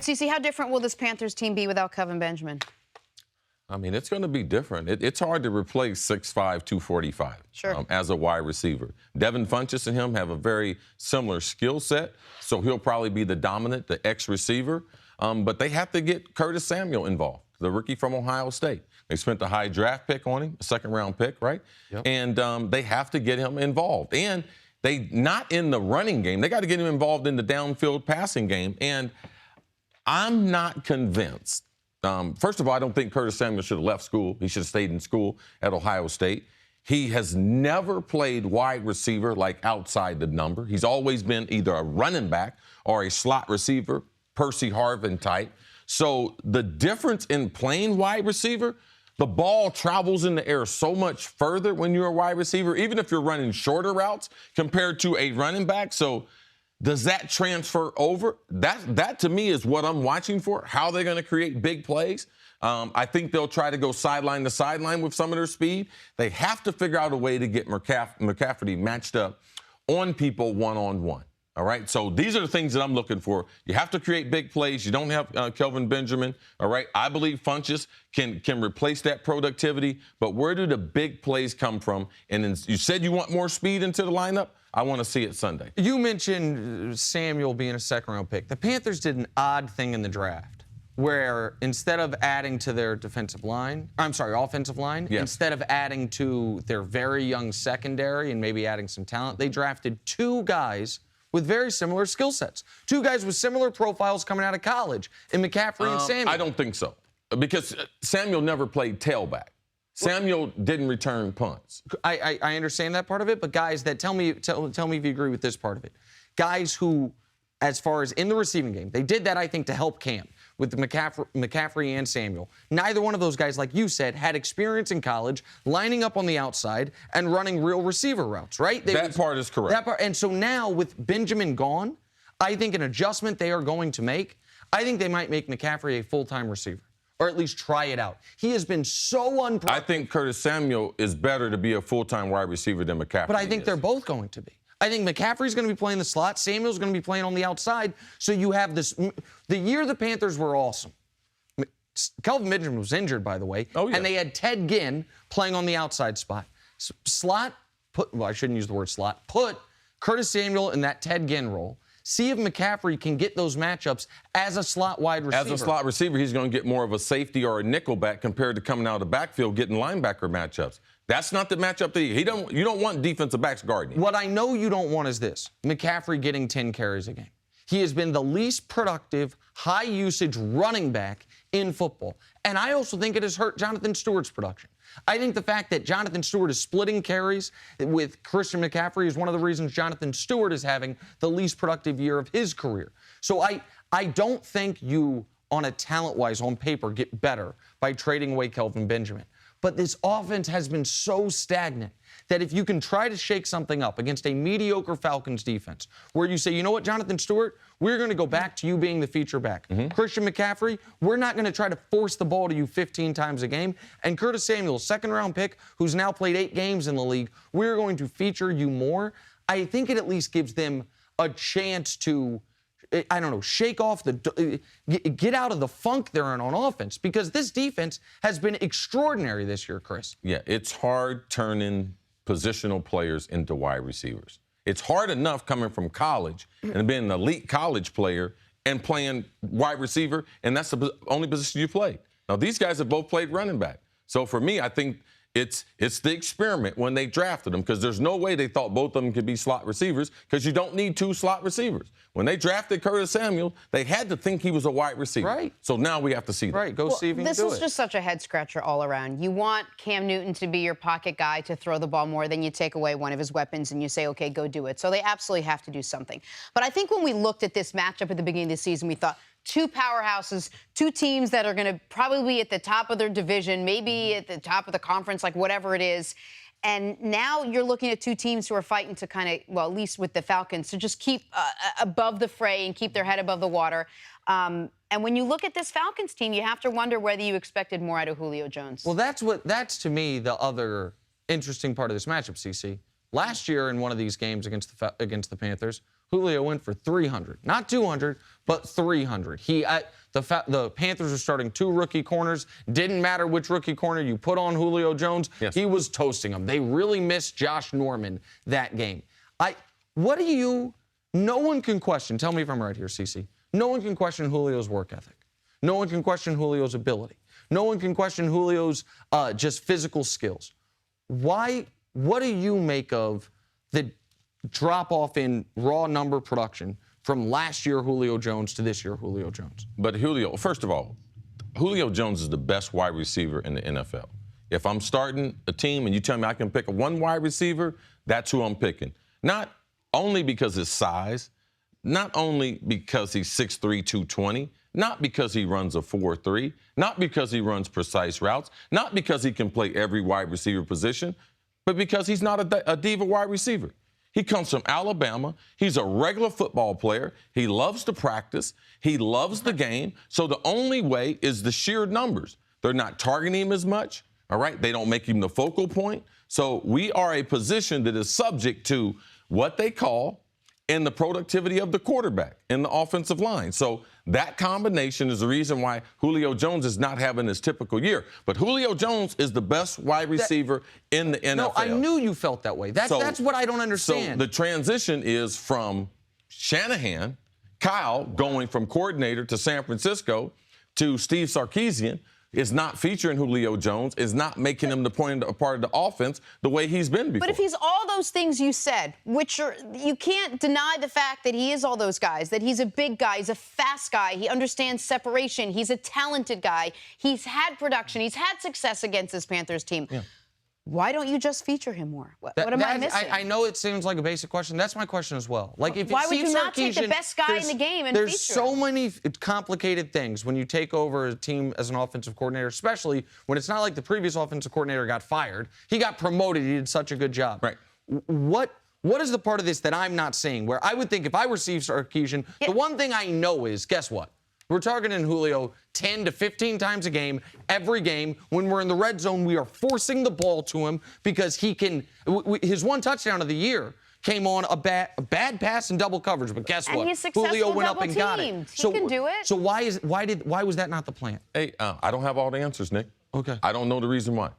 Cece, how different will this Panthers team be without Kelvin Benjamin? I mean, it's going to be different. It's hard to replace 6'5", 245 as a wide receiver. Devin Funchess and him have a very similar skill set, so he'll probably be the dominant, the X-receiver. But they have to get Curtis Samuel involved, the rookie from Ohio State. They spent a high draft pick on him, a second-round pick, right? Yep. And they have to get him involved. And they not in the running game. They got to get him involved in the downfield passing game. And I'm not convinced. First of all, I don't think Curtis Samuel should have left school. He should have stayed in school at Ohio State. He has never played wide receiver like outside the number. He's always been either a running back or a slot receiver, Percy Harvin type. So the difference in playing wide receiver, the ball travels in the air so much further when you're a wide receiver, even if you're running shorter routes compared to a running back. So does that transfer over? That to me is what I'm watching for, how they're going to create big plays. I think they'll try to go sideline to sideline with some of their speed. They have to figure out a way to get McCaffrey matched up on people one-on-one. All right, so these are the things that I'm looking for. You have to create big plays. You don't have Kelvin Benjamin. All right, I believe Funchess can replace that productivity. But where do the big plays come from? And then you said you want more speed into the lineup. I want to see it Sunday. You mentioned Samuel being a second-round pick. The Panthers did an odd thing in the draft where instead of adding to their offensive line, instead of adding to their very young secondary and maybe adding some talent, they drafted two guys with very similar skill sets. Two guys with similar profiles coming out of college in McCaffrey and Samuel. I don't think so, because Samuel never played tailback. Samuel didn't return punts. I understand that part of it, but guys, tell me if you agree with this part of it. Guys who, as far as in the receiving game, they did that, I think, to help Cam with McCaffrey and Samuel. Neither one of those guys, like you said, had experience in college lining up on the outside and running real receiver routes, right? That part is correct. And so now with Benjamin gone, I think an adjustment they are going to make, I think they might make McCaffrey a full-time receiver, or at least try it out. He has been so unproductive. I think Curtis Samuel is better to be a full-time wide receiver than McCaffrey. But I think they're both going to be. I think McCaffrey's going to be playing the slot. Samuel's going to be playing on the outside. So you have this. The year the Panthers were awesome, Kelvin Benjamin was injured, by the way. Oh, yeah. And they had Ted Ginn playing on the outside spot. I shouldn't use the word slot. Put Curtis Samuel in that Ted Ginn role. See if McCaffrey can get those matchups as a slot wide receiver. As a slot receiver, he's going to get more of a safety or a nickel back compared to coming out of the backfield getting linebacker matchups. That's not the matchup that you don't want defensive backs guarding. What I know you don't want is this: McCaffrey getting 10 carries a game. He has been the least productive, high-usage running back in football. And I also think it has hurt Jonathan Stewart's production. I think the fact that Jonathan Stewart is splitting carries with Christian McCaffrey is one of the reasons Jonathan Stewart is having the least productive year of his career. So I don't think you, on a talent-wise, on paper, get better by trading away Kelvin Benjamin. But this offense has been so stagnant that if you can try to shake something up against a mediocre Falcons defense, where you say, you know what, Jonathan Stewart, we're going to go back to you being the feature back. Christian McCaffrey, we're not going to try to force the ball to you 15 times a game. And Curtis Samuel, second-round pick, who's now played 8 games in the league, we're going to feature you more. I think it at least gives them a chance to, I don't know, shake off get out of the funk they're in on offense, because this defense has been extraordinary this year, Chris. Yeah, it's hard turning positional players into wide receivers. It's hard enough coming from college and being an elite college player and playing wide receiver, and that's the only position you played. Now, these guys have both played running back. So for me, I think it's the experiment when they drafted them, because there's no way they thought both of them could be slot receivers, because you don't need 2 slot receivers. When they drafted Curtis Samuel, they had to think he was a wide receiver. Right. So now we have to see that. Right, go see if he can do it. This is just such a head-scratcher all around. You want Cam Newton to be your pocket guy to throw the ball more, then you take away one of his weapons and you say, okay, go do it. So they absolutely have to do something. But I think when we looked at this matchup at the beginning of the season, we thought, 2 powerhouses, 2 teams that are going to probably be at the top of their division, maybe at the top of the conference, like whatever it is. And now you're looking at 2 teams who are fighting to kind of, well, at least with the Falcons, to just keep above the fray and keep their head above the water. And when you look at this Falcons team, you have to wonder whether you expected more out of Julio Jones. Well, that's to me the other interesting part of this matchup, CC. Last year in one of these games against the Panthers, Julio went for 300. Not 200, but 300. The Panthers are starting 2 rookie corners. Didn't matter which rookie corner you put on Julio Jones. Yes. He was toasting them. They really missed Josh Norman that game. No one can question, tell me if I'm right here, CC. No one can question Julio's work ethic. No one can question Julio's ability. No one can question Julio's just physical skills. What do you make of the drop-off in raw number production from last year Julio Jones to this year Julio Jones? But Julio, first of all, Julio Jones is the best wide receiver in the NFL. If I'm starting a team and you tell me I can pick one wide receiver, that's who I'm picking. Not only because of his size, not only because he's 6'3", 220, not because he runs a 4-3, not because he runs precise routes, not because he can play every wide receiver position, but because he's not a diva wide receiver. He comes from Alabama. He's a regular football player. He loves to practice. He loves the game. So the only way is the sheer numbers. They're not targeting him as much, all right? They don't make him the focal point. So we are a position that is subject to what they call and the productivity of the quarterback in the offensive line. So that combination is the reason why Julio Jones is not having his typical year. But Julio Jones is the best wide receiver in the NFL. No, I knew you felt that way. That's what I don't understand. So the transition is from Shanahan, Kyle, going from coordinator to San Francisco to Steve Sarkisian, is not featuring Julio Jones, is not making him a part of the offense the way he's been before. But if he's all those things you said, you can't deny the fact that he is all those guys, that he's a big guy, he's a fast guy, he understands separation, he's a talented guy, he's had production, he's had success against this Panthers team. Yeah. Why don't you just feature him more? What am I missing? I know it seems like a basic question. That's my question as well. Like, if why would you not take the best guy in the game and feature him? There's so many complicated things when you take over a team as an offensive coordinator, especially when it's not like the previous offensive coordinator got fired. He got promoted. He did such a good job. Right. What is the part of this that I'm not seeing? Where I would think if I were Steve Sarkisian, the one thing I know is, guess what? We're targeting Julio 10 to 15 times a game, every game. When we're in the red zone, we are forcing the ball to him because he can. His one touchdown of the year came on a bad pass in double coverage. But guess what? He's successful. Julio went up and got it. He can do it. So why was that not the plan? Hey, I don't have all the answers, Nick. Okay. I don't know the reason why.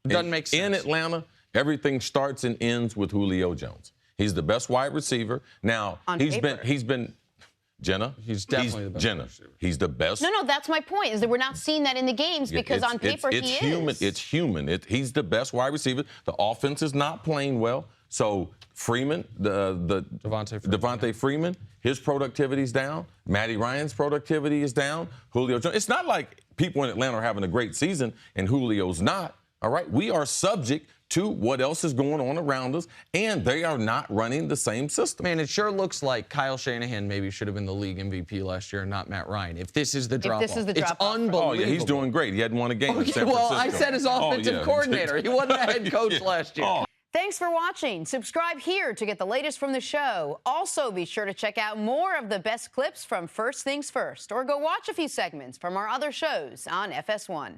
Doesn't make sense. In Atlanta, everything starts and ends with Julio Jones. He's the best wide receiver. Now, he's been Jenna. He's definitely the best. Jenna. He's the best. No, that's my point, is that we're not seeing that in the games because on paper he is. It's human. He's the best wide receiver. The offense is not playing well. So Freeman, Devontae Freeman, his productivity is down. Matty Ryan's productivity is down. Julio Jones. It's not like people in Atlanta are having a great season and Julio's not. All right? We are subject to what else is going on around us, and they are not running the same system. Man, it sure looks like Kyle Shanahan maybe should have been the league MVP last year and not Matt Ryan. If this is the drop-off. It's unbelievable. Oh, yeah, he's doing great. He hadn't won a game in San Francisco. Well, I said his offensive coordinator. He wasn't the head coach last year. Thanks for watching. Subscribe here to get the latest from the show. Also, be sure to check out more of the best clips from First Things First, or go watch a few segments from our other shows on FS1.